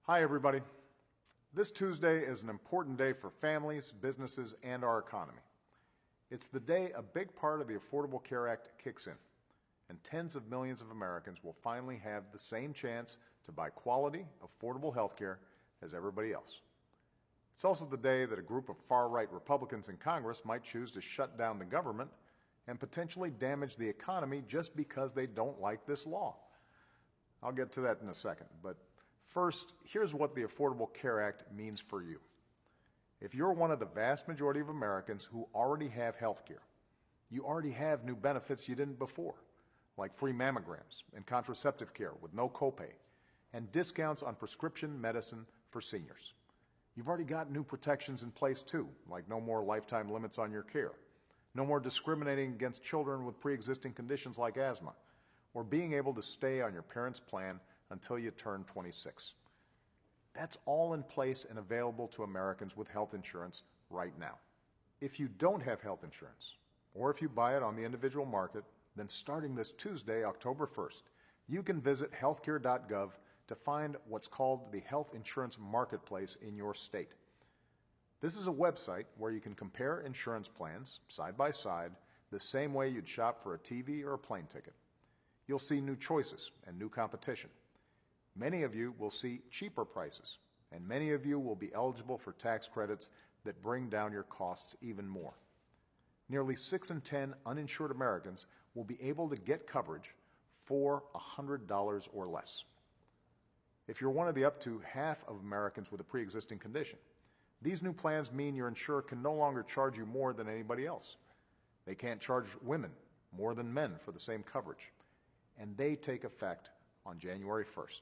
Hi, everybody. This Tuesday is an important day for families, businesses, and our economy. It's the day a big part of the Affordable Care Act kicks in, and tens of millions of Americans will finally have the same chance to buy quality, affordable health care as everybody else. It's also the day that a group of far-right Republicans in Congress might choose to shut down the government and potentially damage the economy just because they don't like this law. I'll get to that in a second, but first, here's what the Affordable Care Act means for you. If you're one of the vast majority of Americans who already have health care, you already have new benefits you didn't before, like free mammograms and contraceptive care with no copay, and discounts on prescription medicine for seniors. You've already got new protections in place too, like no more lifetime limits on your care, no more discriminating against children with pre-existing conditions like asthma, or being able to stay on your parents' plan until you turn 26. That's all in place and available to Americans with health insurance right now. If you don't have health insurance, or if you buy it on the individual market, then starting this Tuesday, October 1st, you can visit healthcare.gov to find what's called the Health Insurance Marketplace in your state. This is a website where you can compare insurance plans side by side the same way you'd shop for a TV or a plane ticket. You'll see new choices and new competition. Many of you will see cheaper prices, and many of you will be eligible for tax credits that bring down your costs even more. Nearly 6 in 10 uninsured Americans will be able to get coverage for $100 or less. If you're one of the up to half of Americans with a pre-existing condition, these new plans mean your insurer can no longer charge you more than anybody else. They can't charge women more than men for the same coverage, and they take effect on January 1st.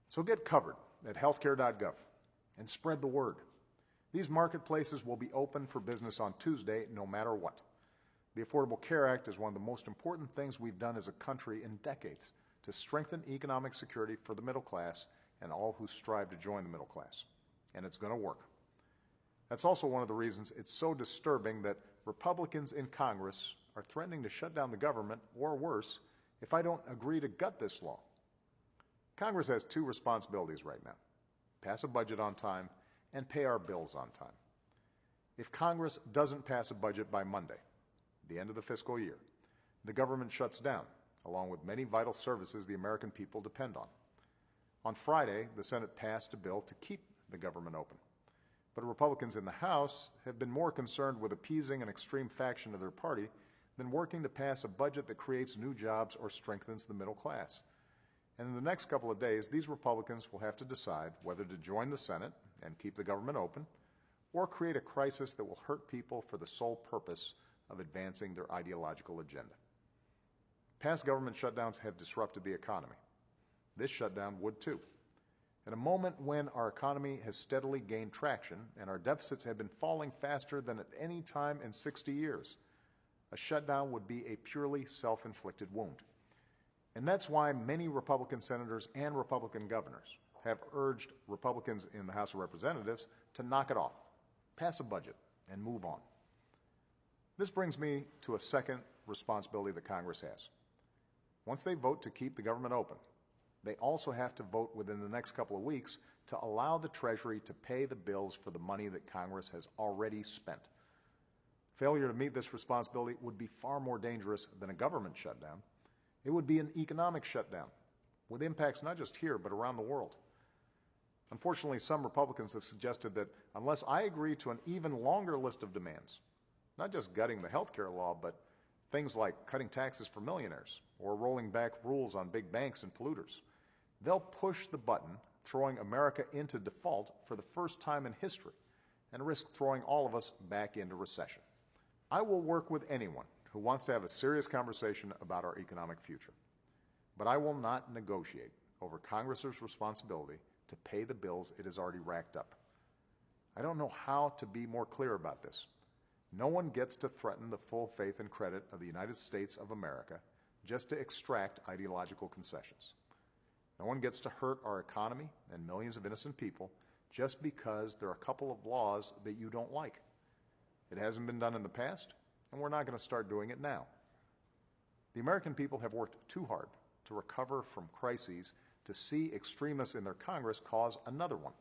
So get covered at healthcare.gov and spread the word. These marketplaces will be open for business on Tuesday no matter what. The Affordable Care Act is one of the most important things we've done as a country in decades to strengthen economic security for the middle class and all who strive to join the middle class. And it's going to work. That's also one of the reasons it's so disturbing that Republicans in Congress are threatening to shut down the government, or worse, if I don't agree to gut this law. Congress has two responsibilities right now: pass a budget on time and pay our bills on time. If Congress doesn't pass a budget by Monday, the end of the fiscal year, the government shuts down, along with many vital services the American people depend on. On Friday, the Senate passed a bill to keep the government open. But Republicans in the House have been more concerned with appeasing an extreme faction of their party than working to pass a budget that creates new jobs or strengthens the middle class. And in the next couple of days, these Republicans will have to decide whether to join the Senate and keep the government open, or create a crisis that will hurt people for the sole purpose of advancing their ideological agenda. Past government shutdowns have disrupted the economy. This shutdown would too. At a moment when our economy has steadily gained traction and our deficits have been falling faster than at any time in 60 years, a shutdown would be a purely self-inflicted wound. And that's why many Republican senators and Republican governors have urged Republicans in the House of Representatives to knock it off, pass a budget, and move on. This brings me to a second responsibility that Congress has. Once they vote to keep the government open, they also have to vote within the next couple of weeks to allow the Treasury to pay the bills for the money that Congress has already spent. Failure to meet this responsibility would be far more dangerous than a government shutdown. It would be an economic shutdown, with impacts not just here, but around the world. Unfortunately, some Republicans have suggested that unless I agree to an even longer list of demands, not just gutting the health care law, but things like cutting taxes for millionaires or rolling back rules on big banks and polluters, they'll push the button, throwing America into default for the first time in history, and risk throwing all of us back into recession. I will work with anyone who wants to have a serious conversation about our economic future, but I will not negotiate over Congress's responsibility to pay the bills it has already racked up. I don't know how to be more clear about this. No one gets to threaten the full faith and credit of the United States of America just to extract ideological concessions. No one gets to hurt our economy and millions of innocent people just because there are a couple of laws that you don't like. It hasn't been done in the past, and we're not going to start doing it now. The American people have worked too hard to recover from crises to see extremists in their Congress cause another one.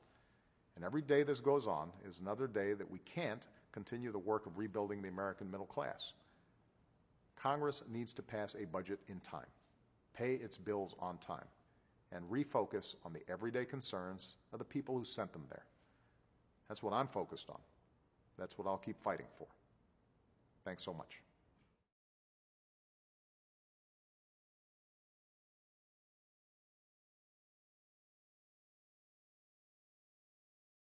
And every day this goes on is another day that we can't continue the work of rebuilding the American middle class. Congress needs to pass a budget in time, pay its bills on time, and refocus on the everyday concerns of the people who sent them there. That's what I'm focused on. That's what I'll keep fighting for. Thanks so much.